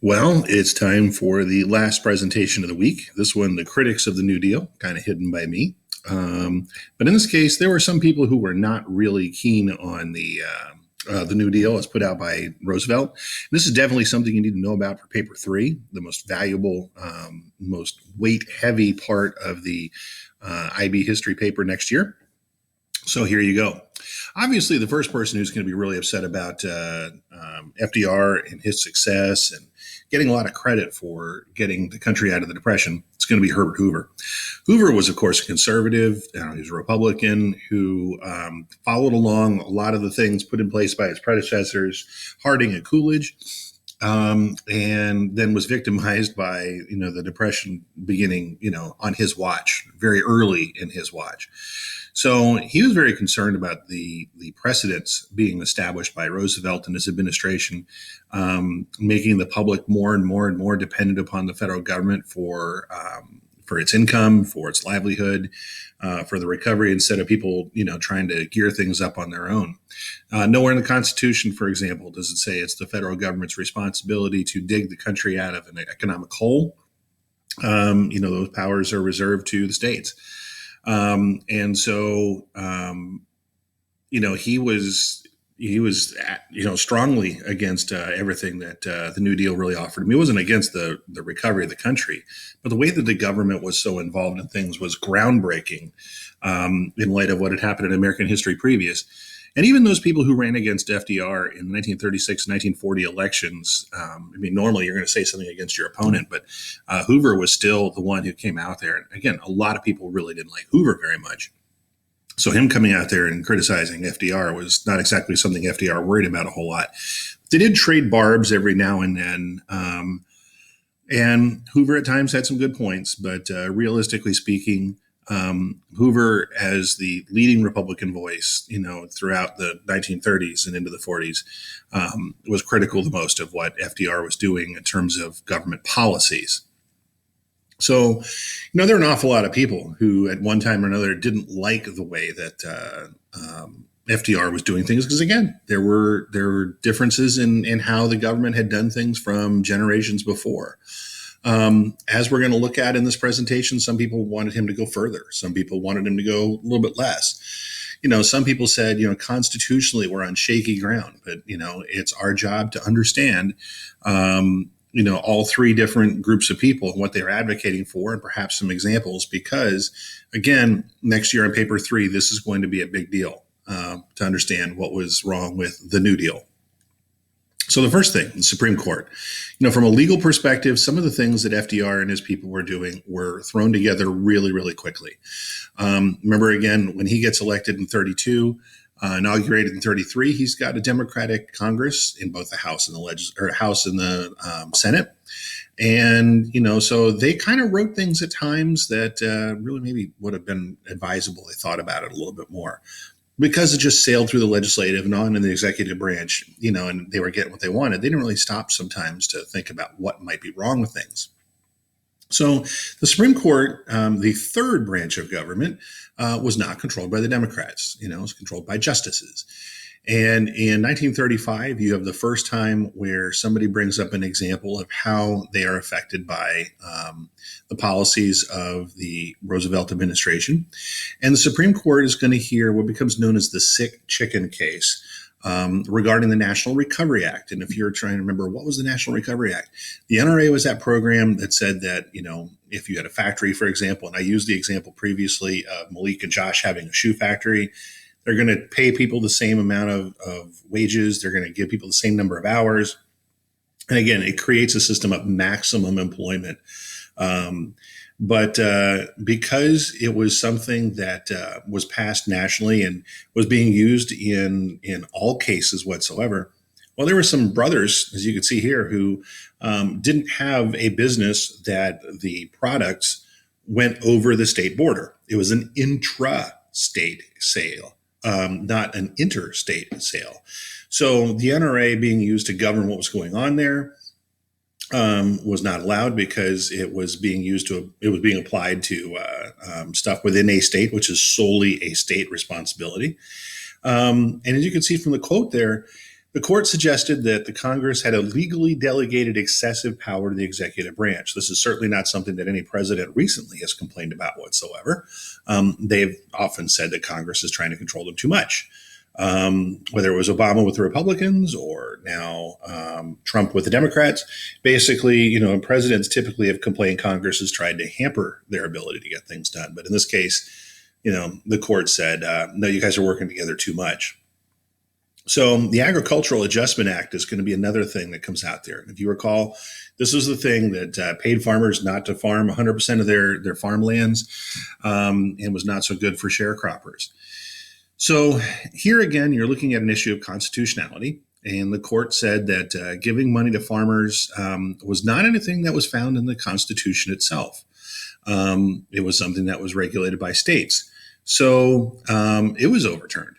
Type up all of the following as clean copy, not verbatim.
Well, it's time for the last presentation of the week. This one, the critics of the New Deal, kind of hidden by me. But in this case, there were some people who were not really keen on the New Deal as put out by Roosevelt. And this is definitely something you need to know about for paper three, the most valuable, most weight-heavy part of the IB history paper next year. So here you go. Obviously, the first person who's going to be really upset about FDR and his success and getting a lot of credit for getting the country out of the Depression, it's going to be Herbert Hoover. Hoover was, of course, a conservative. He was a Republican who followed along a lot of the things put in place by his predecessors, Harding and Coolidge, and then was victimized by the Depression beginning on his watch, very early in his watch. So he was very concerned about the precedents being established by Roosevelt and his administration, making the public more and more dependent upon the federal government for its income, for its livelihood, for the recovery, instead of people trying to gear things up on their own. Nowhere in the Constitution, for example, does it say it's the federal government's responsibility to dig the country out of an economic hole. Those powers are reserved to the states. And so, he was strongly against everything that the New Deal really offered him. He wasn't against the recovery of the country, but the way that the government was so involved in things was groundbreaking in light of what had happened in American history previous. And even those people who ran against FDR in the 1936, 1940 elections, normally you're going to say something against your opponent, but Hoover was still the one who came out there. And again, a lot of people really didn't like Hoover very much. So him coming out there and criticizing FDR was not exactly something FDR worried about a whole lot. They did trade barbs every now and then. And Hoover at times had some good points, but realistically speaking, Hoover, as the leading Republican voice, throughout the 1930s and into the 40s, was critical the most of what FDR was doing in terms of government policies. So, there are an awful lot of people who at one time or another didn't like the way that FDR was doing things, because again, there were differences in how the government had done things from generations before. As we're going to look at in this presentation, some people wanted him to go further. Some people wanted him to go a little bit less. Some people said, constitutionally we're on shaky ground, but, it's our job to understand, all three different groups of people and what they're advocating for, and perhaps some examples, because again, next year on paper three, this is going to be a big deal to understand what was wrong with the New Deal. So the first thing, the Supreme Court, from a legal perspective, some of the things that FDR and his people were doing were thrown together really, really quickly. Remember, again, when he gets elected in 32, inaugurated in 33, he's got a Democratic Congress in both the House and the House and the Senate. And, so they kind of wrote things at times that really maybe would have been advisable. They thought about it a little bit more. Because it just sailed through the legislative and on in the executive branch, and they were getting what they wanted, they didn't really stop sometimes to think about what might be wrong with things. So the Supreme Court, the third branch of government, was not controlled by the Democrats. It was controlled by justices. And in 1935, you have the first time where somebody brings up an example of how they are affected by the policies of the Roosevelt administration. And the Supreme Court is going to hear what becomes known as the sick chicken case regarding the National Recovery Act. And if you're trying to remember, what was the National Recovery Act? The NRA was that program that said that, if you had a factory, for example, and I used the example previously of Malik and Josh having a shoe factory, they're going to pay people the same amount of wages. They're going to give people the same number of hours. And again, it creates a system of maximum employment. But because it was something that was passed nationally and was being used in all cases whatsoever, well, there were some brothers, as you can see here, who didn't have a business that the products went over the state border. It was an intra-state sale. Not an interstate sale. So the NRA being used to govern what was going on there was not allowed, because it was being applied to stuff within a state, which is solely a state responsibility. And as you can see from the quote there, The court suggested that the Congress had illegally delegated excessive power to the executive branch. This is certainly not something that any president recently has complained about whatsoever. They've often said that Congress is trying to control them too much. Whether it was Obama with the Republicans or now Trump with the Democrats, basically, presidents typically have complained Congress has tried to hamper their ability to get things done. But in this case, the court said, no, you guys are working together too much. So the Agricultural Adjustment Act is going to be another thing that comes out there. If you recall, this was the thing that paid farmers not to farm 100% of their farmlands and was not so good for sharecroppers. So here again, you're looking at an issue of constitutionality. And the court said that giving money to farmers was not anything that was found in the Constitution itself. It was something that was regulated by states. So it was overturned.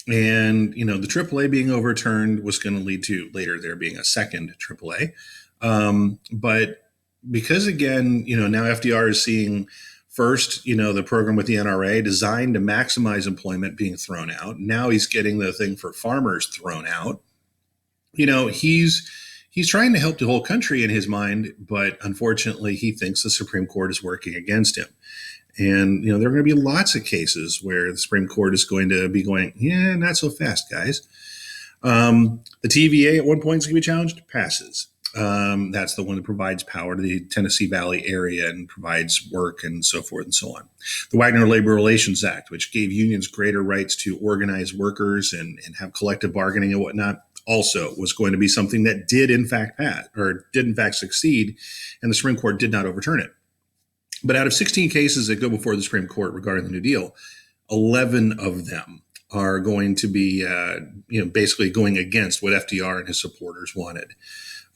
And, the AAA being overturned was going to lead to later there being a second AAA. But because, again, now FDR is seeing first, the program with the NRA designed to maximize employment being thrown out. Now he's getting the thing for farmers thrown out. He's trying to help the whole country in his mind, but unfortunately, he thinks the Supreme Court is working against him. And, there are going to be lots of cases where the Supreme Court is going to be going, yeah, not so fast, guys. The TVA at one point is going to be challenged, passes. That's the one that provides power to the Tennessee Valley area and provides work and so forth and so on. The Wagner Labor Relations Act, which gave unions greater rights to organize workers and have collective bargaining and whatnot, also was going to be something that did in fact pass or did in fact succeed, and the Supreme Court did not overturn it. But out of 16 cases that go before the Supreme Court regarding the New Deal, 11 of them are going to be, basically going against what FDR and his supporters wanted.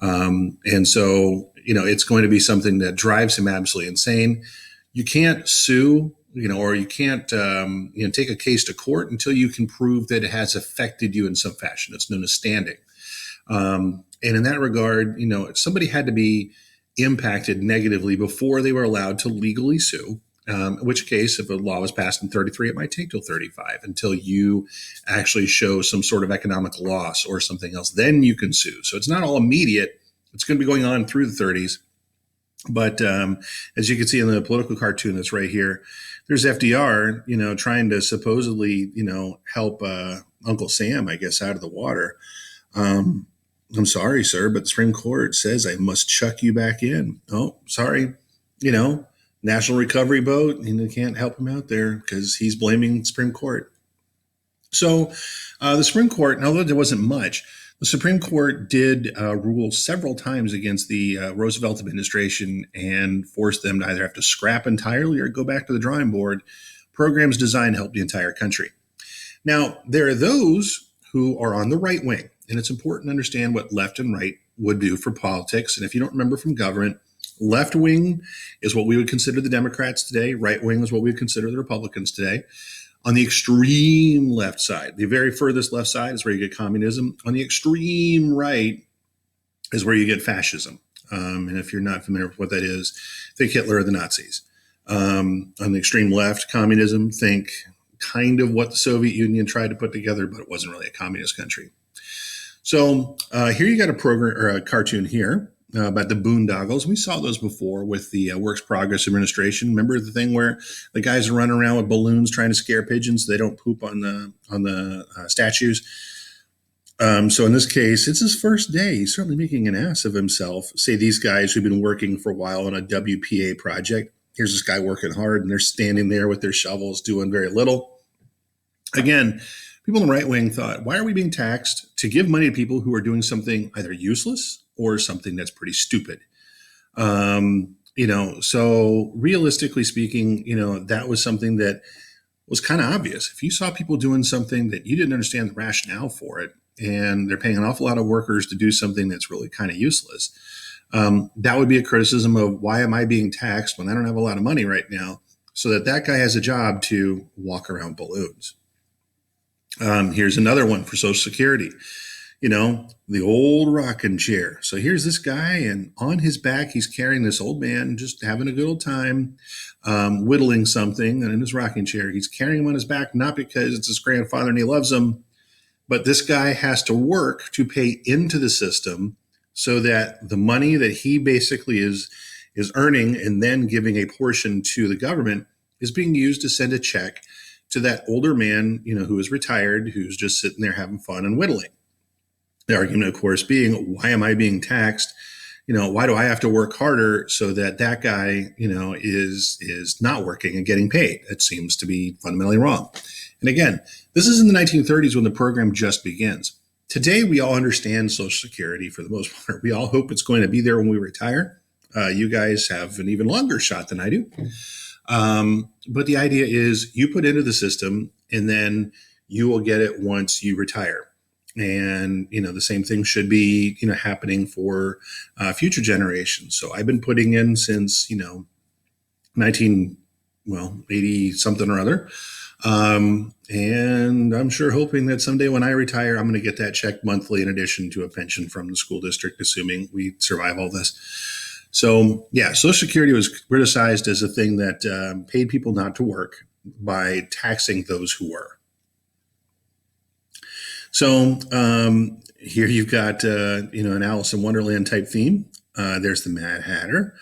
And so, it's going to be something that drives him absolutely insane. You can't sue, or you can't, take a case to court until you can prove that it has affected you in some fashion. It's known as standing. And in that regard, somebody had to be impacted negatively before they were allowed to legally sue. In which case, if a law was passed in 33, it might take till 35 until you actually show some sort of economic loss or something else. Then you can sue. So it's not all immediate. It's going to be going on through the 30s. But as you can see in the political cartoon that's right here, there's FDR, trying to supposedly, help Uncle Sam, I guess, out of the water. I'm sorry, sir, but the Supreme Court says I must chuck you back in. Oh, sorry. National Recovery Boat, can't help him out there because he's blaming the Supreme Court. So the Supreme Court, although there wasn't much, the Supreme Court did rule several times against the Roosevelt administration and forced them to either have to scrap entirely or go back to the drawing board programs designed to help the entire country. Now, there are those who are on the right wing, and it's important to understand what left and right would do for politics. And if you don't remember from government, left wing is what we would consider the Democrats today. Right wing is what we would consider the Republicans today. On the extreme left side, the very furthest left side is where you get communism. On the extreme right is where you get fascism. And if you're not familiar with what that is, think Hitler or the Nazis. On the extreme left, communism, think kind of what the Soviet Union tried to put together, but it wasn't really a communist country. So here you got a program or a cartoon here about the boondoggles. We saw those before with the Works Progress Administration. Remember the thing where the guys are running around with balloons trying to scare pigeons so they don't poop on the statues. So in this case, it's his first day. He's certainly making an ass of himself. Say these guys who've been working for a while on a WPA project. Here's this guy working hard, and they're standing there with their shovels doing very little. Again, people in the right wing thought, why are we being taxed to give money to people who are doing something either useless or something that's pretty stupid? So realistically speaking, that was something that was kind of obvious. If you saw people doing something that you didn't understand the rationale for it, and they're paying an awful lot of workers to do something that's really kind of useless, that would be a criticism of why am I being taxed when I don't have a lot of money right now so that guy has a job to walk around balloons. Here's another one for Social Security. The old rocking chair. So here's this guy, and on his back, he's carrying this old man, just having a good old time, whittling something. And in his rocking chair, he's carrying him on his back, not because it's his grandfather and he loves him, But this guy has to work to pay into the system so that the money that he basically is earning and then giving a portion to the government is being used to send a check to that older man, who is retired, who's just sitting there having fun and whittling. The argument, of course, being, why am I being taxed? Why do I have to work harder so that that guy, is not working and getting paid? It seems to be fundamentally wrong. And again, this is in the 1930s when the program just begins. Today, we all understand Social Security for the most part. We all hope it's going to be there when we retire. You guys have an even longer shot than I do. But the idea is you put into the system and then you will get it once you retire. And, the same thing should be, happening for future generations. So I've been putting in since, 80 something or other. And I'm sure hoping that someday when I retire, I'm going to get that check monthly in addition to a pension from the school district, assuming we survive all this. So, yeah, Social Security was criticized as a thing that paid people not to work by taxing those who were. So here you've got, an Alice in Wonderland type theme. There's the Mad Hatter.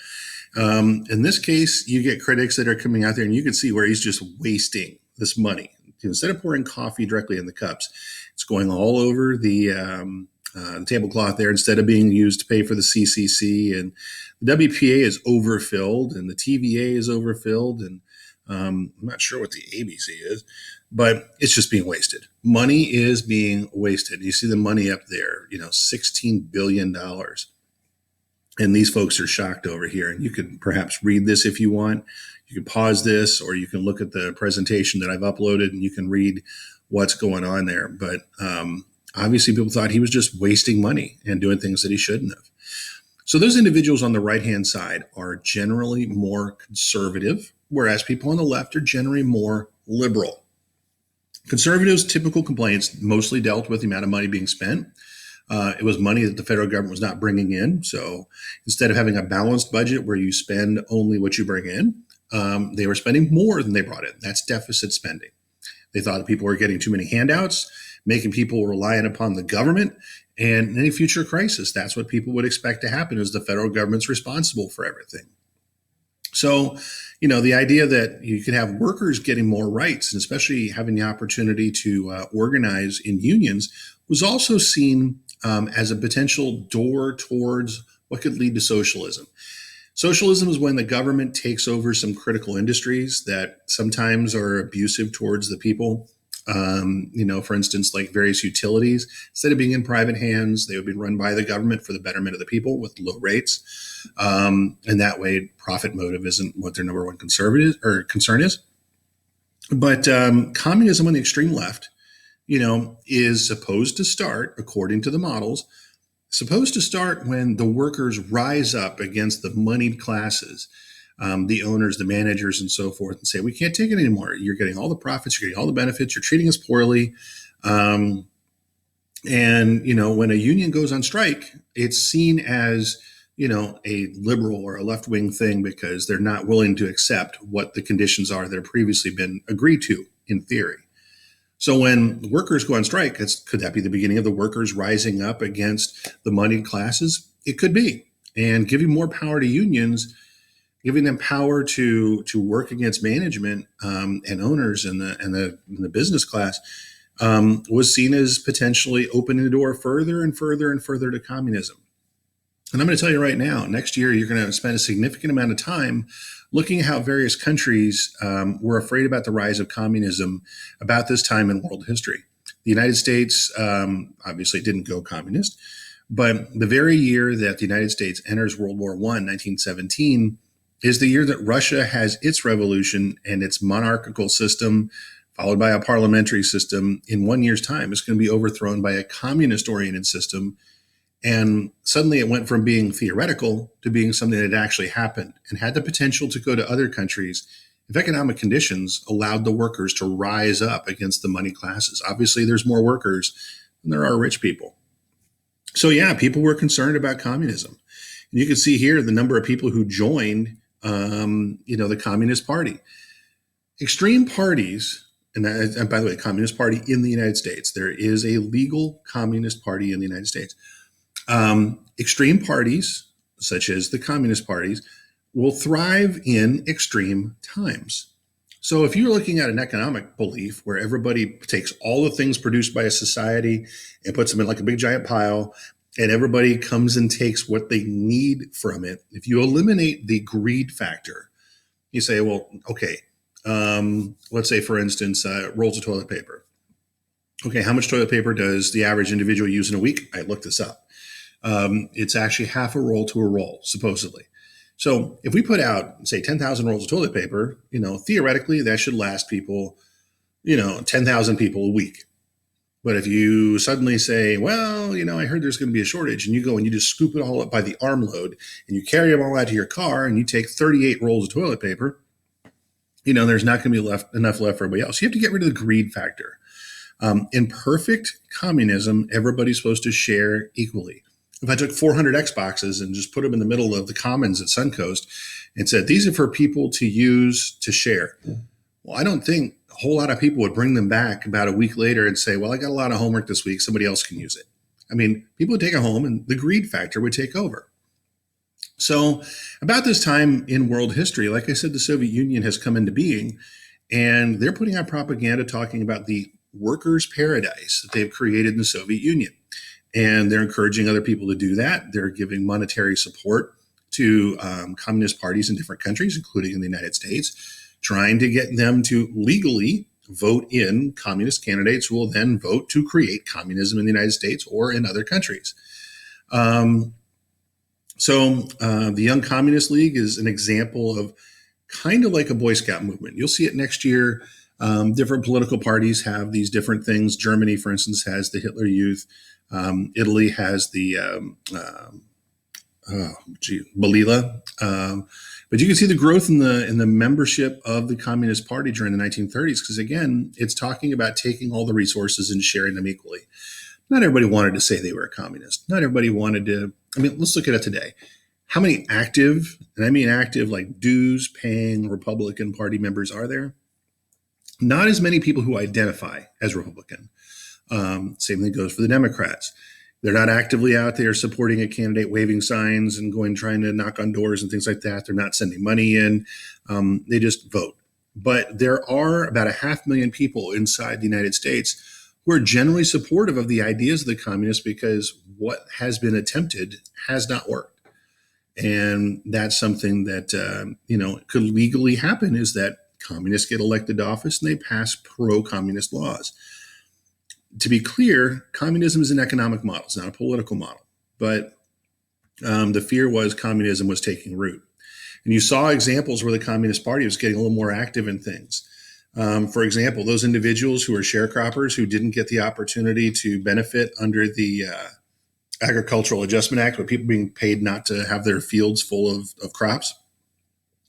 In this case, you get critics that are coming out there and you can see where he's just wasting this money. Instead of pouring coffee directly in the cups, it's going all over the tablecloth there instead of being used to pay for the CCC. And the WPA is overfilled and the TVA is overfilled. And I'm not sure what the ABC is, but it's just being wasted. Money is being wasted. You see the money up there, $16 billion. And these folks are shocked over here. And you could perhaps read this if you want. You can pause this, or you can look at the presentation that I've uploaded and you can read what's going on there. But obviously people thought he was just wasting money and doing things that he shouldn't have. So those individuals on the right-hand side are generally more conservative, whereas people on the left are generally more liberal. Conservatives' typical complaints mostly dealt with the amount of money being spent. It was money that the federal government was not bringing in. So instead of having a balanced budget where you spend only what you bring in, they were spending more than they brought in. That's deficit spending. They thought that people were getting too many handouts, making people reliant upon the government. And in any future crisis, that's what people would expect to happen, is the federal government's responsible for everything. So, the idea that you could have workers getting more rights, and especially having the opportunity to organize in unions, was also seen as a potential door towards what could lead to socialism. Socialism is when the government takes over some critical industries that sometimes are abusive towards the people. For instance, like various utilities, instead of being in private hands, they would be run by the government for the betterment of the people with low rates. And that way, profit motive isn't what their number one concern is. But communism on the extreme left, is supposed to start, according to the models, supposed to start when the workers rise up against the moneyed classes, the owners, the managers, and so forth, and say, we can't take it anymore. You're getting all the profits, you're getting all the benefits, you're treating us poorly. And, when a union goes on strike, it's seen as, a liberal or a left-wing thing because they're not willing to accept what the conditions are that have previously been agreed to in theory. So when workers go on strike, could that be the beginning of the workers rising up against the moneyed classes? It could be. And giving more power to unions, giving them power to work against management and owners and the business class was seen as potentially opening the door further and further and further to communism. And I'm going to tell you right now, next year, you're going to spend a significant amount of time looking at how various countries were afraid about the rise of communism about this time in world history. The United States obviously didn't go communist, but the very year that the United States enters World War I, 1917, is the year that Russia has its revolution and its monarchical system, followed by a parliamentary system. In 1 year's time, it's going to be overthrown by a communist-oriented system. And suddenly it went from being theoretical to being something that actually happened and had the potential to go to other countries if economic conditions allowed the workers to rise up against the money classes. Obviously, there's more workers than there are rich people. So yeah, people were concerned about communism. And you can see here the number of people who joined, the Communist Party. Extreme parties and by the way, Communist Party in the United States. There is a legal Communist Party in the United States. Extreme parties, such as the Communist parties, will thrive in extreme times. So if you're looking at an economic belief where everybody takes all the things produced by a society and puts them in like a big giant pile, and everybody comes and takes what they need from it, if you eliminate the greed factor, you say, well, okay, let's say, for instance, rolls of toilet paper. Okay, how much toilet paper does the average individual use in a week? I looked this up. It's actually half a roll to a roll, supposedly. So if we put out, say, 10,000 rolls of toilet paper, theoretically, that should last people, 10,000 people a week. But if you suddenly say, well, I heard there's going to be a shortage, and you go and you just scoop it all up by the armload, and you carry them all out to your car, and you take 38 rolls of toilet paper, there's not going to be enough left for everybody else. You have to get rid of the greed factor. In perfect communism, everybody's supposed to share equally. If I took 400 Xboxes and just put them in the middle of the commons at Suncoast and said, these are for people to use to share. Well, I don't think a whole lot of people would bring them back about a week later and say, well, I got a lot of homework this week. Somebody else can use it. I mean, people would take it home and the greed factor would take over. So about this time in world history, like I said, the Soviet Union has come into being, and they're putting out propaganda talking about the workers' paradise that they've created in the Soviet Union. And they're encouraging other people to do that. They're giving monetary support to communist parties in different countries, including in the United States, trying to get them to legally vote in communist candidates who will then vote to create communism in the United States or in other countries. So the Young Communist League is an example of kind of like a Boy Scout movement. You'll see it next year. Different political parties have these different things. Germany, for instance, has the Hitler Youth. Italy has the Balila. But you can see the growth in the membership of the Communist Party during the 1930s, because again, it's talking about taking all the resources and sharing them equally. Not everybody wanted to say they were a communist. Not everybody wanted to. I mean, let's look at it today. How many active, and I mean active, like dues paying Republican Party members are there? Not as many people who identify as Republican. Same thing goes for the Democrats. They're not actively out there supporting a candidate, waving signs and trying to knock on doors and things like that. They're not sending money in. They just vote. But there are about 500,000 people inside the United States who are generally supportive of the ideas of the communists, because what has been attempted has not worked. And that's something that, could legally happen, is that communists get elected to office and they pass pro-communist laws. To be clear, communism is an economic model. It's not a political model. But the fear was communism was taking root. And you saw examples where the Communist Party was getting a little more active in things. For example, those individuals who are sharecroppers who didn't get the opportunity to benefit under the Agricultural Adjustment Act, with people being paid not to have their fields full of crops.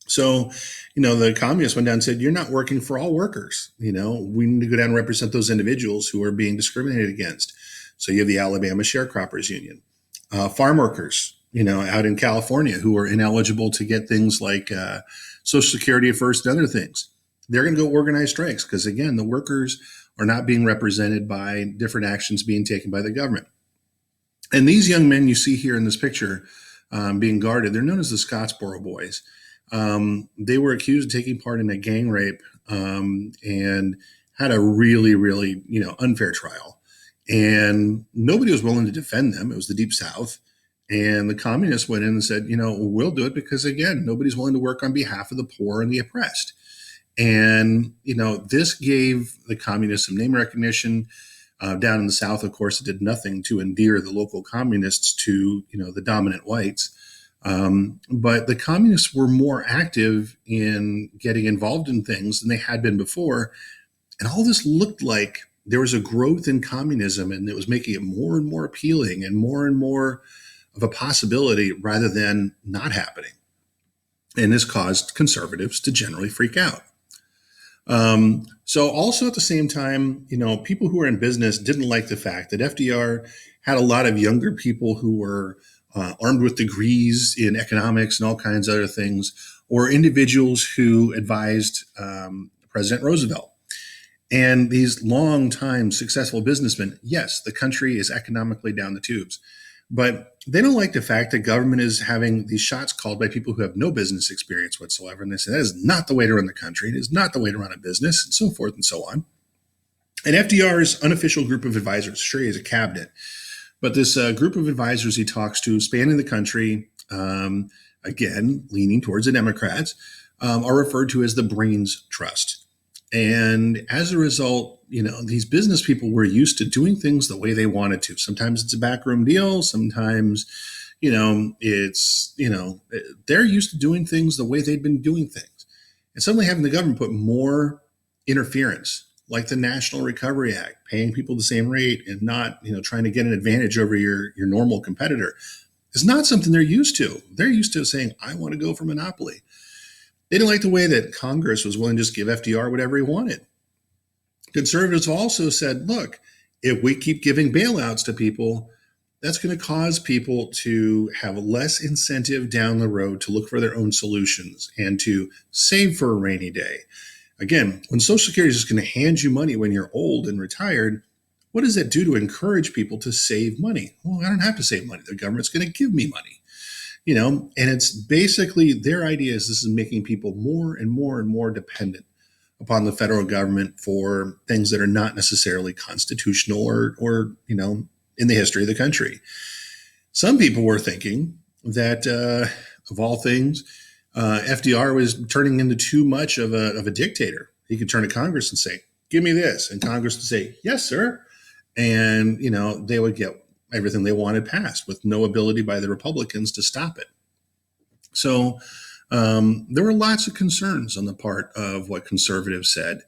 So, the communists went down and said, you're not working for all workers. We need to go down and represent those individuals who are being discriminated against. So you have the Alabama Sharecroppers Union, farm workers, out in California who are ineligible to get things like Social Security at first and other things. They're going to go organize strikes because, again, the workers are not being represented by different actions being taken by the government. And these young men you see here in this picture being guarded, they're known as the Scottsboro Boys. They were accused of taking part in a gang rape and had a really, really, unfair trial. And nobody was willing to defend them. It was the Deep South. And the communists went in and said, we'll do it because, again, nobody's willing to work on behalf of the poor and the oppressed. And, this gave the communists some name recognition. Down in the South, of course, it did nothing to endear the local communists to, the dominant whites. But the communists were more active in getting involved in things than they had been before. And all this looked like there was a growth in communism, and it was making it more and more appealing and more of a possibility rather than not happening. And this caused conservatives to generally freak out. So also at the same time, people who were in business didn't like the fact that FDR had a lot of younger people who were armed with degrees in economics and all kinds of other things, or individuals who advised President Roosevelt. And these long-time successful businessmen, yes, the country is economically down the tubes, but they don't like the fact that government is having these shots called by people who have no business experience whatsoever. And they say that is not the way to run the country. It is not the way to run a business, and so forth and so on. And FDR's unofficial group of advisors, sure, he has a cabinet, but this group of advisors he talks to, spanning the country, again, leaning towards the Democrats, are referred to as the Brains Trust. And as a result, these business people were used to doing things the way they wanted to. Sometimes it's a backroom deal. Sometimes, they're used to doing things the way they've been doing things. And suddenly having the government put more interference, like the National Recovery Act, paying people the same rate and not, trying to get an advantage over your normal competitor, is not something they're used to. They're used to saying, I want to go for monopoly. They didn't like the way that Congress was willing to just give FDR whatever he wanted. Conservatives also said, look, if we keep giving bailouts to people, that's going to cause people to have less incentive down the road to look for their own solutions and to save for a rainy day. Again, when Social Security is just going to hand you money when you're old and retired, what does that do to encourage people to save money? Well, I don't have to save money. The government's going to give me money. And it's basically their idea is this is making people more and more and more dependent upon the federal government for things that are not necessarily constitutional or in the history of the country. Some people were thinking that, of all things, FDR was turning into too much of a dictator. He could turn to Congress and say, give me this. And Congress would say, yes, sir. And, they would get everything they wanted passed with no ability by the Republicans to stop it. So there were lots of concerns on the part of what conservatives said.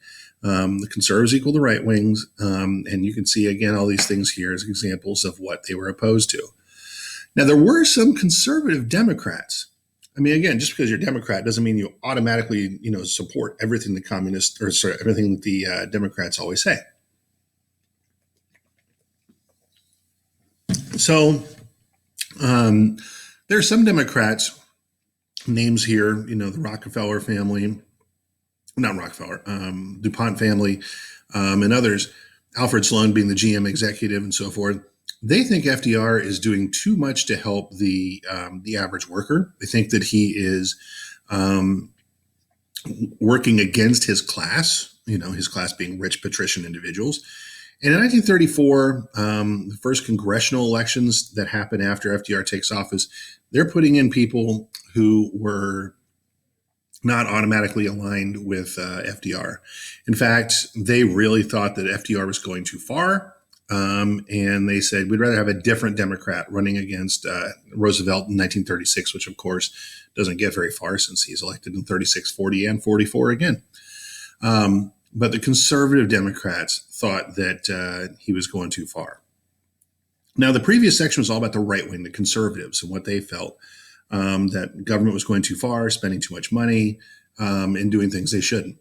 The conservatives equal the right wings. And you can see, again, all these things here as examples of what they were opposed to. Now, there were some conservative Democrats. I mean, again, just because you're a Democrat doesn't mean you automatically, support everything the communists or everything that the Democrats always say. So there are some Democrats, names here, the Rockefeller family, not Rockefeller, DuPont family, and others, Alfred Sloan being the GM executive and so forth. They think FDR is doing too much to help the average worker. They think that he is working against his class, his class being rich patrician individuals. And in 1934, the first congressional elections that happen after FDR takes office, they're putting in people who were not automatically aligned with FDR. In fact, they really thought that FDR was going too far. And they said, we'd rather have a different Democrat running against Roosevelt in 1936, which, of course, doesn't get very far since he's elected in 36, 40, and 44 again. But the conservative Democrats thought that he was going too far. Now, the previous section was all about the right wing, the conservatives, and what they felt, that government was going too far, spending too much money, and doing things they shouldn't.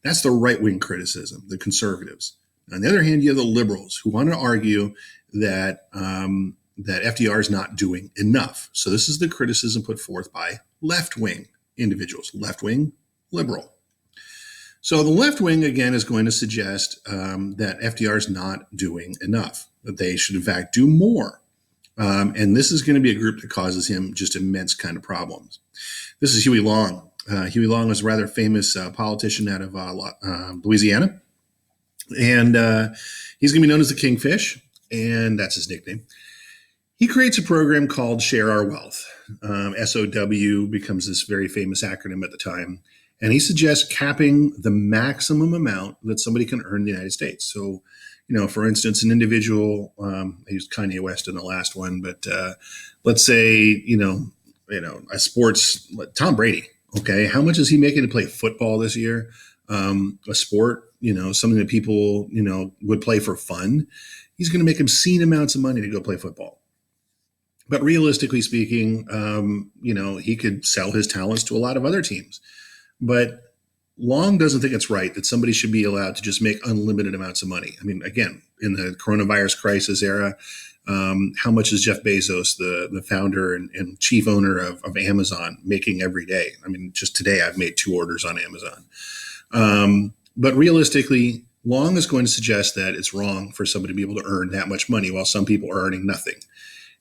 That's the right wing criticism, the conservatives. On the other hand, you have the liberals who want to argue that that FDR is not doing enough. So this is the criticism put forth by left wing individuals, left wing liberal. So the left wing, again, is going to suggest that FDR is not doing enough, that they should, in fact, do more. And this is going to be a group that causes him just immense kind of problems. This is Huey Long. Huey Long was a rather famous politician out of Louisiana. And he's going to be known as the Kingfish, and that's his nickname. He creates a program called Share Our Wealth. SOW becomes this very famous acronym at the time. And he suggests capping the maximum amount that somebody can earn in the United States. So, for instance, an individual, I used Kanye West in the last one, but let's say, a sports, Tom Brady, okay, how much is he making to play football this year? A sport, something that people, would play for fun. He's going to make obscene amounts of money to go play football. But realistically speaking, he could sell his talents to a lot of other teams. But Long doesn't think it's right that somebody should be allowed to just make unlimited amounts of money. I mean, again, in the coronavirus crisis era, how much is Jeff Bezos, the founder and chief owner of Amazon, making every day? I mean, just today I've made 2 orders on Amazon. But realistically, Long is going to suggest that it's wrong for somebody to be able to earn that much money while some people are earning nothing.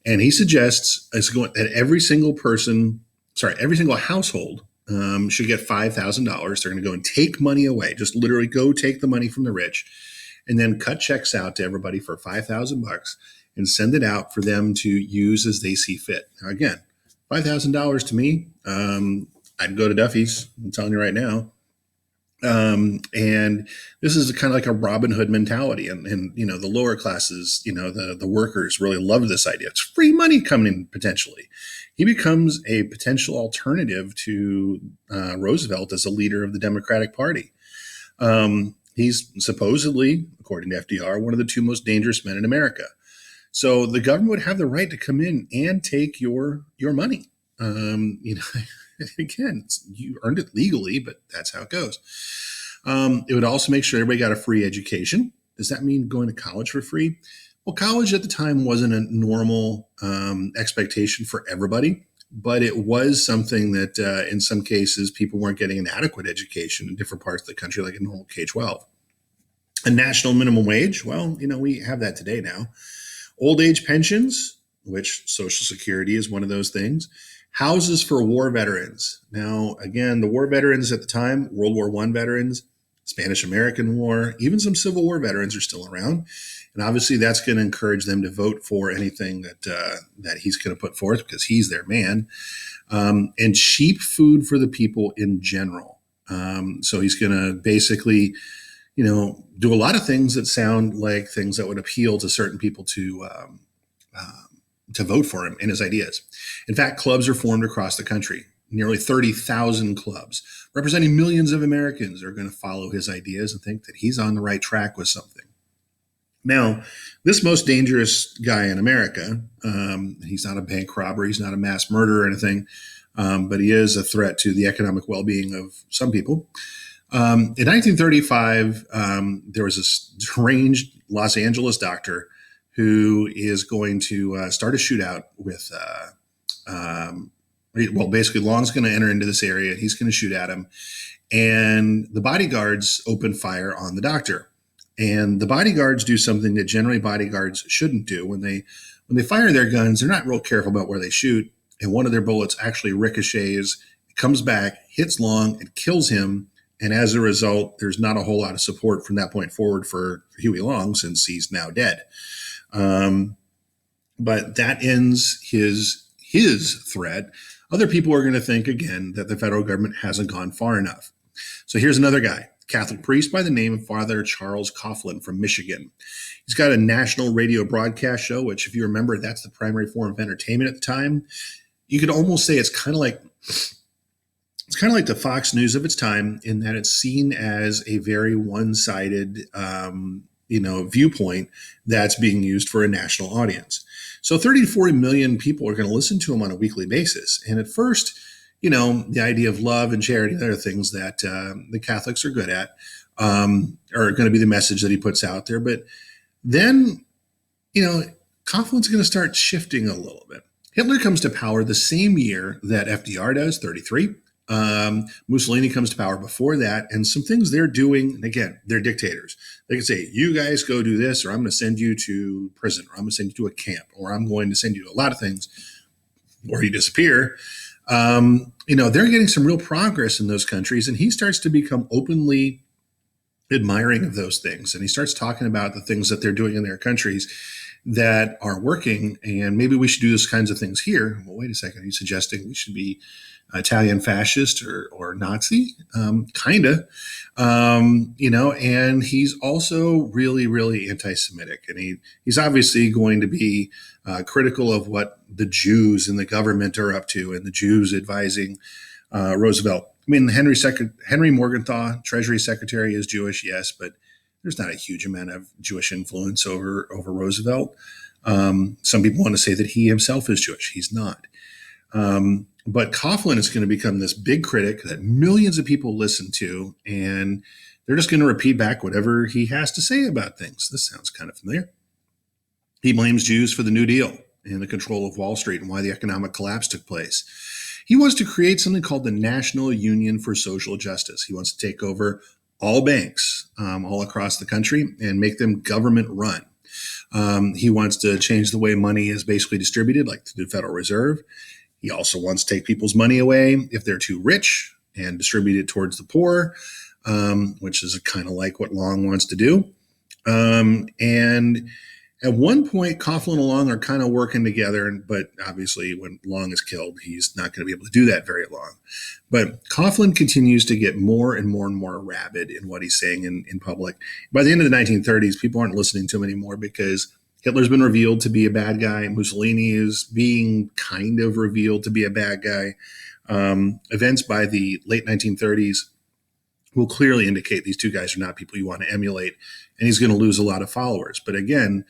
And he suggests that every single household should get $5,000. They're going to go and take money away, just literally go take the money from the rich, and then cut checks out to everybody for $5,000 and send it out for them to use as they see fit. Now, again, $5,000 to me, I'd go to Duffy's. I'm telling you right now. And this is kind of like a Robin Hood mentality. And the lower classes, the workers really love this idea. It's free money coming in potentially. He becomes a potential alternative to Roosevelt as a leader of the Democratic Party. He's supposedly, according to FDR, one of the two most dangerous men in America. So the government would have the right to come in and take your money. Again, you earned it legally, but that's how it goes. It would also make sure everybody got a free education. Does that mean going to college for free? Well, college at the time wasn't a normal expectation for everybody, but it was something that in some cases people weren't getting an adequate education in different parts of the country, like a normal K-12. A national minimum wage, well, we have that today now. Old age pensions, which Social Security is one of those things. Houses for war veterans. Now, again, the war veterans at the time, World War I veterans, Spanish-American War, even some Civil War veterans are still around. And obviously that's going to encourage them to vote for anything that he's going to put forth because he's their man. And cheap food for the people in general. So he's going to basically, do a lot of things that sound like things that would appeal to certain people to vote for him and his ideas. In fact, clubs are formed across the country. Nearly 30,000 clubs representing millions of Americans are going to follow his ideas and think that he's on the right track with something. Now, this most dangerous guy in America, he's not a bank robber, he's not a mass murderer or anything, but he is a threat to the economic well-being of some people. In 1935, there was a strange Los Angeles doctor who is going to start a shootout with, basically Long's going to enter into this area and he's going to shoot at him. And the bodyguards open fire on the doctor. And the bodyguards do something that generally bodyguards shouldn't do. When they fire their guns, they're not real careful about where they shoot. And one of their bullets actually ricochets, comes back, hits Long, and kills him. And as a result, there's not a whole lot of support from that point forward for Huey Long since he's now dead. But that ends his threat. Other people are going to think, again, that the federal government hasn't gone far enough. So here's another guy, Catholic priest by the name of Father Charles Coughlin from Michigan. He's got a national radio broadcast show, which, if you remember, that's the primary form of entertainment at the time. You could almost say it's kind of like the Fox News of its time in that it's seen as a very one-sided viewpoint that's being used for a national audience. So 30 to 40 million people are going to listen to him on a weekly basis. And at first, the idea of love and charity and other things that the Catholics are good at are going to be the message that he puts out there. But then, Coughlin's going to start shifting a little bit. Hitler comes to power the same year that FDR does, 33. Mussolini comes to power before that, and some things they're doing, and again, they're dictators. They can say, you guys go do this, or I'm going to send you to prison, or I'm going to send you to a camp, or I'm going to send you to a lot of things, or you disappear. They're getting some real progress in those countries, and he starts to become openly admiring of those things. And he starts talking about the things that they're doing in their countries that are working, and maybe we should do those kinds of things here. Well, wait a second. Are you suggesting we should be Italian fascist or Nazi? Kinda. And he's also really, really anti-Semitic. And he's obviously going to be critical of what the Jews in the government are up to, and the Jews advising Roosevelt. I mean, Henry Morgenthau, Treasury Secretary, is Jewish, yes, but there's not a huge amount of Jewish influence over Roosevelt. Some people want to say that he himself is Jewish. He's not. But Coughlin is going to become this big critic that millions of people listen to, and they're just going to repeat back whatever he has to say about things. This sounds kind of familiar. He blames Jews for the New Deal and the control of Wall Street and why the economic collapse took place. He wants to create something called the National Union for Social Justice. He wants to take over all banks all across the country and make them government run. He wants to change the way money is basically distributed, like the Federal Reserve. He also wants to take people's money away if they're too rich and distribute it towards the poor, which is kind of like what Long wants to do. And at one point, Coughlin and Long are kind of working together, but obviously when Long is killed, he's not going to be able to do that very long. But Coughlin continues to get more and more and more rabid in what he's saying in public. By the end of the 1930s, people aren't listening to him anymore because Hitler's been revealed to be a bad guy. Mussolini is being kind of revealed to be a bad guy. Events by the late 1930s will clearly indicate these two guys are not people you want to emulate, and he's going to lose a lot of followers. But again,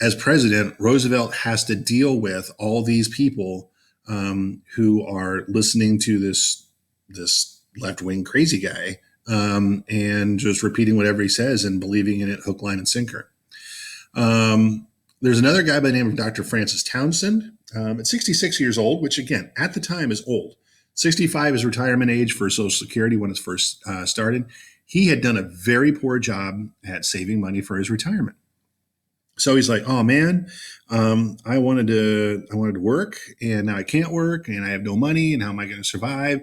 as president, Roosevelt has to deal with all these people who are listening to this left-wing crazy guy and just repeating whatever he says and believing in it hook, line, and sinker. There's another guy by the name of Dr. Francis Townsend at 66 years old, which again, at the time is old. 65 is retirement age for Social Security when it's first started. He had done a very poor job at saving money for his retirement. So he's like, oh man, I wanted to work and now I can't work and I have no money and how am I going to survive?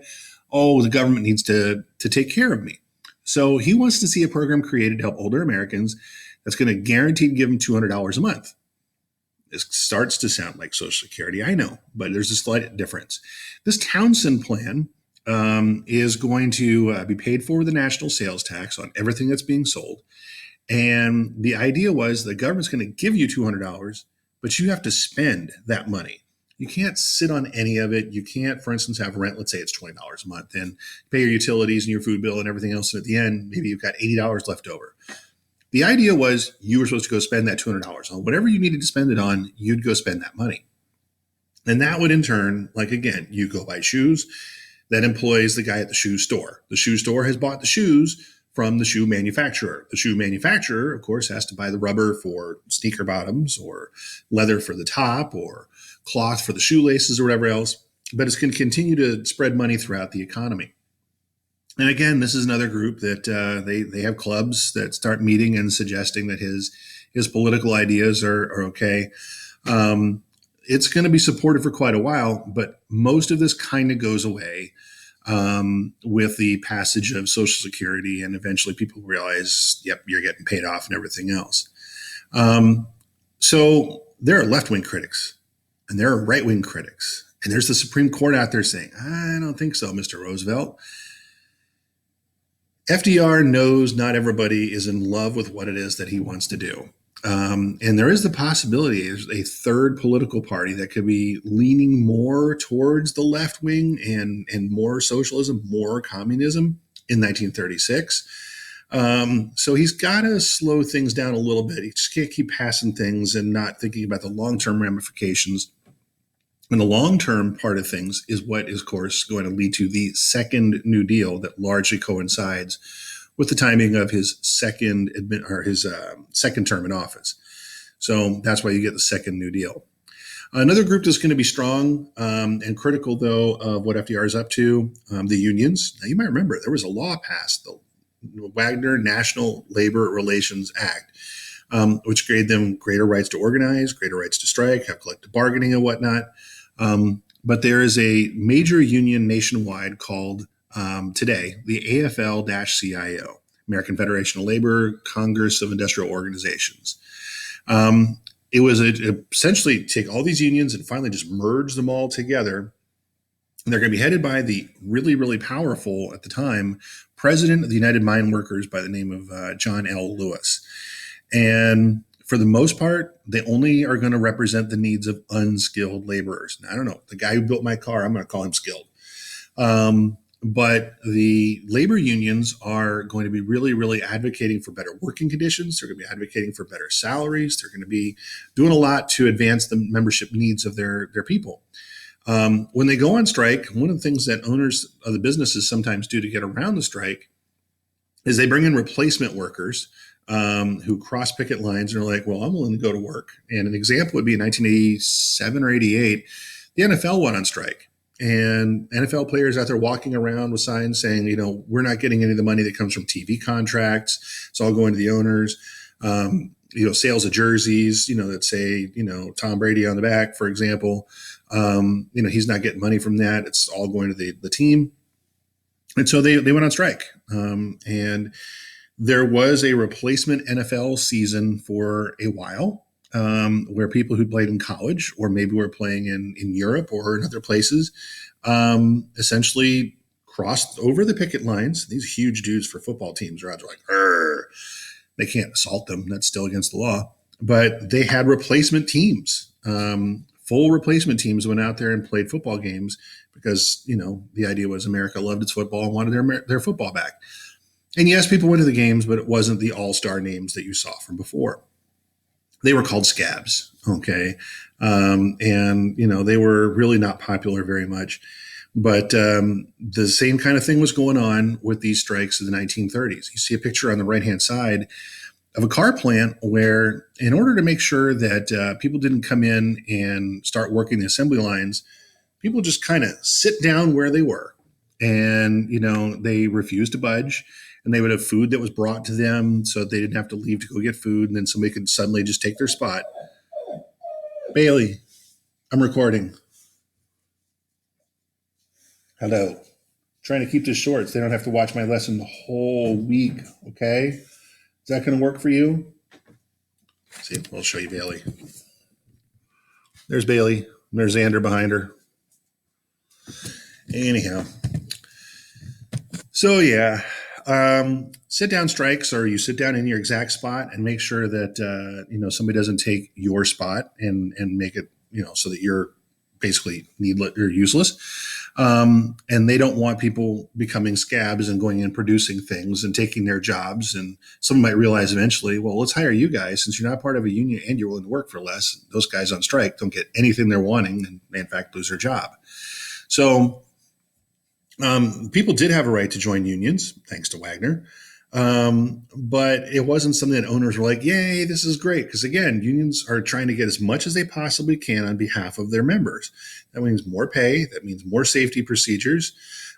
Oh, the government needs to take care of me. So he wants to see a program created to help older Americans that's going to guaranteed give them $200 a month. This starts to sound like Social Security, I know, but there's a slight difference. This Townsend plan is going to be paid for with the national sales tax on everything that's being sold. And the idea was the government's going to give you $200, but you have to spend that money. You can't sit on any of it. You can't, for instance, have rent. Let's say it's $20 a month and pay your utilities and your food bill and everything else. And at the end, maybe you've got $80 left over. The idea was you were supposed to go spend that $200 on whatever you needed to spend it on. You'd go spend that money. And that would in turn, like again, you go buy shoes. That employs the guy at the shoe store. The shoe store has bought the shoes from the shoe manufacturer. The shoe manufacturer, of course, has to buy the rubber for sneaker bottoms or leather for the top or cloth for the shoelaces or whatever else. But it's going to continue to spread money throughout the economy. And again, this is another group that they have clubs that start meeting and suggesting that his political ideas are okay. It's going to be supported for quite a while, but most of this kind of goes away with the passage of Social Security, and eventually people realize, yep, you're getting paid off and everything else. So there are left-wing critics, and there are right-wing critics, and there's the Supreme Court out there saying, I don't think so, Mr. Roosevelt. FDR knows not everybody is in love with what it is that he wants to do. And there is the possibility there's a third political party that could be leaning more towards the left wing and more socialism, more communism in 1936. So he's got to slow things down a little bit. He just can't keep passing things and not thinking about the long-term ramifications. And the long-term part of things is what is, of course, going to lead to the second New Deal that largely coincides with the timing of his second term in office. So that's why you get the second New Deal. Another group that's going to be strong and critical, though, of what FDR is up to, the unions. Now, you might remember there was a law passed, the Wagner National Labor Relations Act, which gave them greater rights to organize, greater rights to strike, have collective bargaining and whatnot. But there is a major union nationwide called today the AFL-CIO, American Federation of Labor, Congress of Industrial Organizations. It was essentially take all these unions and finally just merge them all together. And they're going to be headed by the really, really powerful, at the time, president of the United Mine Workers by the name of John L. Lewis. And for the most part, they only are going to represent the needs of unskilled laborers. Now, I don't know, the guy who built my car, I'm going to call him skilled. But the labor unions are going to be really, really advocating for better working conditions. They're going to be advocating for better salaries. They're going to be doing a lot to advance the membership needs of their people. When they go on strike, one of the things that owners of the businesses sometimes do to get around the strike is they bring in replacement workers who cross picket lines and are like, well, I'm willing to go to work. And an example would be in 1987 or 88, the NFL went on strike. and NFL players out there walking around with signs saying, we're not getting any of the money that comes from TV contracts. It's all going to the owners. Sales of jerseys, that say, Tom Brady on the back, for example. He's not getting money from that. It's all going to the team. And so they went on strike. And there was a replacement NFL season for a while, where people who played in college or maybe were playing in Europe or in other places essentially crossed over the picket lines. These huge dudes for football teams are out there like, "Arr." They can't assault them. That's still against the law. But they had replacement teams, full replacement teams went out there and played football games because, the idea was America loved its football and wanted their football back. And yes, people went to the games, but it wasn't the all-star names that you saw from before. They were called scabs, okay? They were really not popular very much. But the same kind of thing was going on with these strikes in the 1930s. You see a picture on the right-hand side of a car plant where, in order to make sure that people didn't come in and start working the assembly lines, people just kind of sit down where they were. And, they refused to budge. And they would have food that was brought to them so that they didn't have to leave to go get food. And then somebody could suddenly just take their spot. Bailey, I'm recording. Hello. Trying to keep this short so they don't have to watch my lesson the whole week. Okay. Is that going to work for you? See, I'll show you Bailey. There's Bailey. There's Xander behind her. Anyhow. So, yeah. Sit down strikes, or you sit down in your exact spot and make sure that, somebody doesn't take your spot and make it, so that you're basically needless or useless. And they don't want people becoming scabs and going and producing things and taking their jobs. And someone might realize eventually, well, let's hire you guys since you're not part of a union and you're willing to work for less. Those guys on strike don't get anything they're wanting and they, in fact, lose their job. So people did have a right to join unions, thanks to Wagner. But it wasn't something that owners were like, yay, this is great. Because again, unions are trying to get as much as they possibly can on behalf of their members. That means more pay. That means more safety procedures.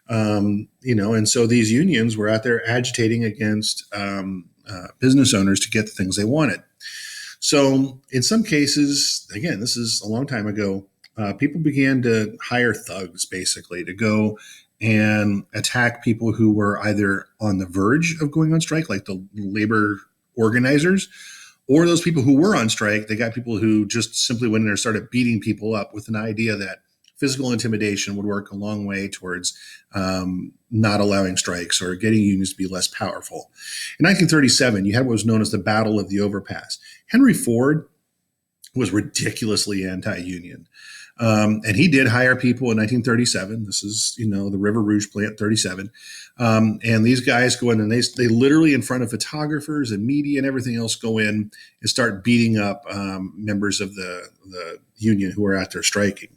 And so these unions were out there agitating against business owners to get the things they wanted. So in some cases, again, this is a long time ago, people began to hire thugs basically to go and attack people who were either on the verge of going on strike, like the labor organizers, or those people who were on strike. They got people who just simply went in there and started beating people up with an idea that physical intimidation would work a long way towards not allowing strikes or getting unions to be less powerful. In 1937, you had what was known as the Battle of the Overpass. Henry Ford was ridiculously anti-union. And he did hire people in 1937. This is, the River Rouge plant, 37. And these guys go in and they literally in front of photographers and media and everything else go in and start beating up members of the union who are out there striking.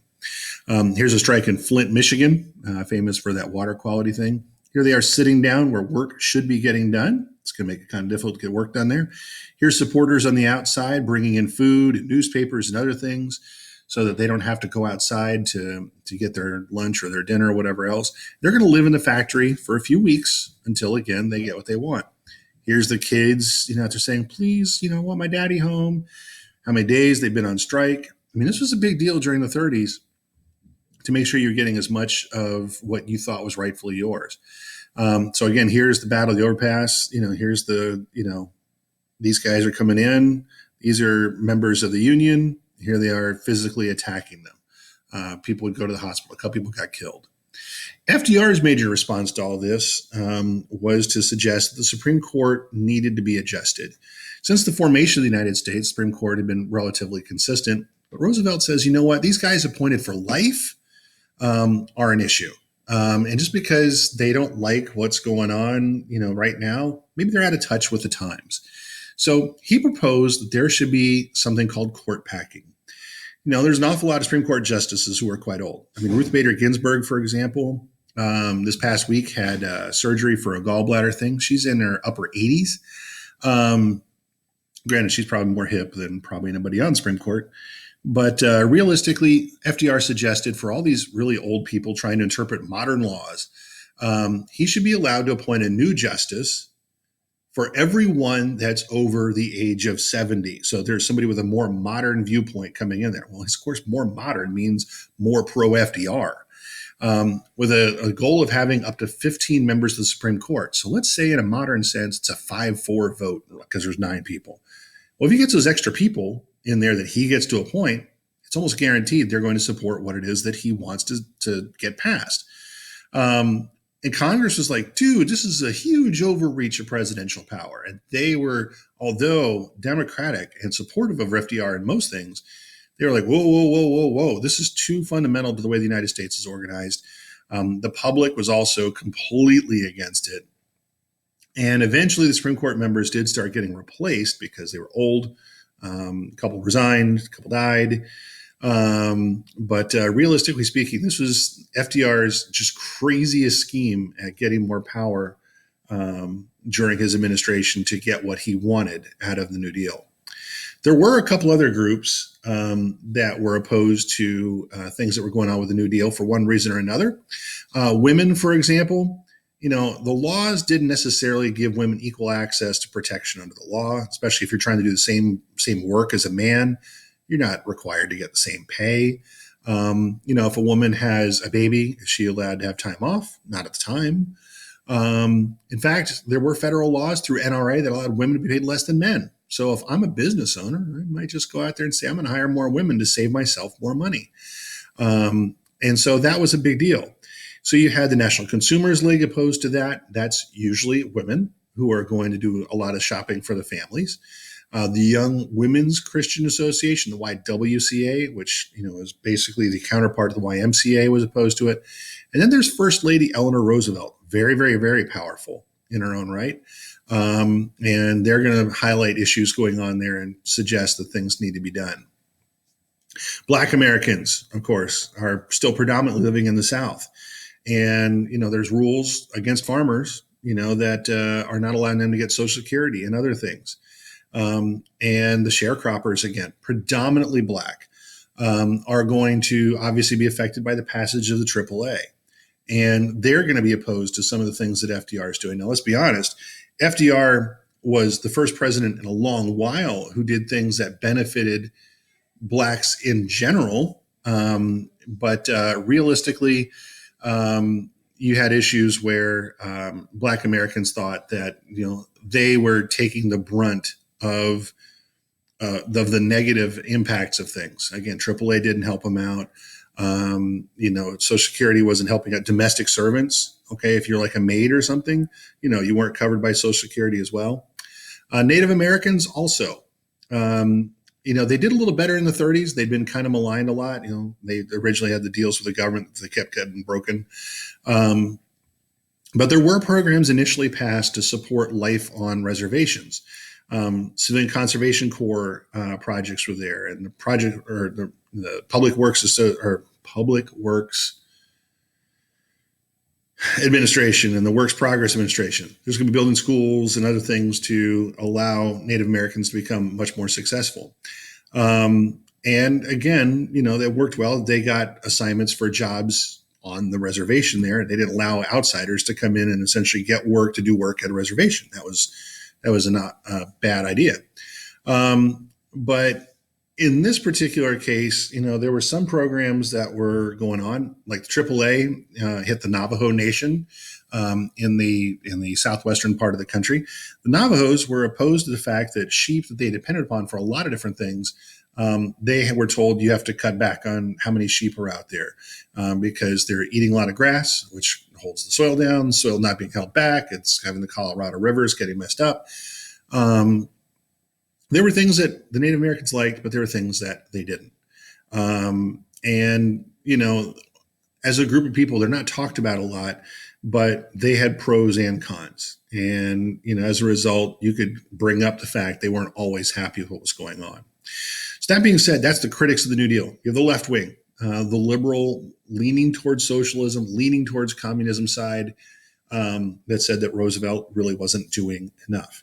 Here's a strike in Flint, Michigan, famous for that water quality thing. Here they are sitting down where work should be getting done. It's going to make it kind of difficult to get work done there. Here's supporters on the outside bringing in food and newspapers and other things, so that they don't have to go outside to get their lunch or their dinner or whatever else. They're going to live in the factory for a few weeks until, again, they get what they want. Here's the kids, they're saying, please, I want my daddy home. How many days they've been on strike. I mean, this was a big deal during the 30s to make sure you're getting as much of what you thought was rightfully yours. So again, here's the Battle of the Overpass. Here's these guys are coming in. These are members of the union. Here they are physically attacking them. People would go to the hospital. A couple people got killed. FDR's major response to all this was to suggest that the Supreme Court needed to be adjusted. Since the formation of the United States, the Supreme Court had been relatively consistent. But Roosevelt says, you know what? These guys appointed for life are an issue. And just because they don't like what's going on, right now, maybe they're out of touch with the times. So he proposed that there should be something called court packing. There's an awful lot of Supreme Court justices who are quite old. I mean, Ruth Bader Ginsburg, for example, this past week had surgery for a gallbladder thing. She's in her upper 80s. Granted, she's probably more hip than probably anybody on the Supreme Court. But realistically, FDR suggested for all these really old people trying to interpret modern laws, he should be allowed to appoint a new justice for everyone that's over the age of 70. So there's somebody with a more modern viewpoint coming in there. Well, of course, more modern means more pro FDR, with a goal of having up to 15 members of the Supreme Court. So let's say in a modern sense, it's a 5-4 vote because there's 9 people. Well, if he gets those extra people in there that he gets to appoint, it's almost guaranteed they're going to support what it is that he wants to get passed. And Congress was like, dude, this is a huge overreach of presidential power. And they were, although Democratic and supportive of FDR in most things, they were like, whoa, whoa, whoa, whoa, whoa. This is too fundamental to the way the United States is organized. The public was also completely against it. And eventually the Supreme Court members did start getting replaced because they were old. A couple resigned, a couple died. But realistically speaking, this was FDR's just craziest scheme at getting more power during his administration to get what he wanted out of the New Deal. There were a couple other groups that were opposed to things that were going on with the New Deal for one reason or another. Women, for example, the laws didn't necessarily give women equal access to protection under the law, especially if you're trying to do the same work as a man. You're not required to get the same pay. If a woman has a baby, is she allowed to have time off? Not at the time. In fact, there were federal laws through NRA that allowed women to be paid less than men. So if I'm a business owner, I might just go out there and say, I'm going to hire more women to save myself more money. And so that was a big deal. So you had the National Consumers League opposed to that. That's usually women who are going to do a lot of shopping for the families. The Young Women's Christian Association, the YWCA, which is basically the counterpart of the YMCA, was opposed to it. And then there's First Lady Eleanor Roosevelt, very, very, very powerful in her own right. And they're going to highlight issues going on there and suggest that things need to be done. Black Americans, of course, are still predominantly living in the South. And, there's rules against farmers, that are not allowing them to get Social Security and other things. And the sharecroppers, again, predominantly Black, are going to obviously be affected by the passage of the AAA. And they're going to be opposed to some of the things that FDR is doing. Now, let's be honest, FDR was the first president in a long while who did things that benefited Blacks in general. But realistically, you had issues where Black Americans thought that, they were taking the brunt of the negative impacts of things. Again, AAA didn't help them out. Social Security wasn't helping out domestic servants. Okay, if you're like a maid or something, you weren't covered by Social Security as well. Native Americans also, they did a little better in the 30s. They'd been kind of maligned a lot. They originally had the deals with the government that kept getting broken. But there were programs initially passed to support life on reservations. Civilian Conservation Corps projects were there, and the Public Works Administration and the Works Progress Administration. There's going to be building schools and other things to allow Native Americans to become much more successful. And again, that worked well. They got assignments for jobs on the reservation there. They didn't allow outsiders to come in and essentially get work to do work at a reservation. That was not a bad idea. But in this particular case, there were some programs that were going on, like the AAA hit the Navajo Nation in the southwestern part of the country. The Navajos were opposed to the fact that sheep that they depended upon for a lot of different things, they were told you have to cut back on how many sheep are out there because they're eating a lot of grass, which holds the soil down, soil not being held back. It's having the Colorado rivers getting messed up. There were things that the Native Americans liked, but there were things that they didn't. As a group of people, they're not talked about a lot, but they had pros and cons. And, as a result, you could bring up the fact they weren't always happy with what was going on. So that being said, that's the critics of the New Deal. You have the left wing, the liberal leaning towards socialism, leaning towards communism side that said that Roosevelt really wasn't doing enough.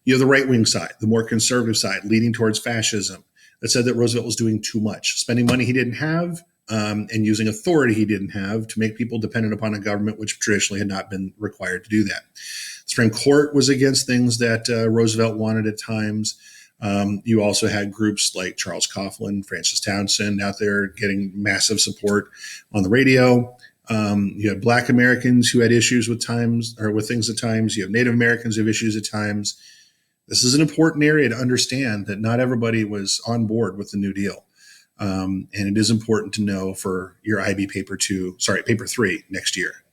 You have the right wing side, the more conservative side, leaning towards fascism, that said that Roosevelt was doing too much, spending money he didn't have, and using authority he didn't have to make people dependent upon a government which traditionally had not been required to do that. The Supreme Court was against things that Roosevelt wanted at times. You also had groups like Charles Coughlin, Francis Townsend out there getting massive support on the radio. You had Black Americans who had issues with times or with things at times. You have Native Americans who have issues at times. This is an important area to understand that not everybody was on board with the New Deal. And it is important to know for your IB paper 3 next year.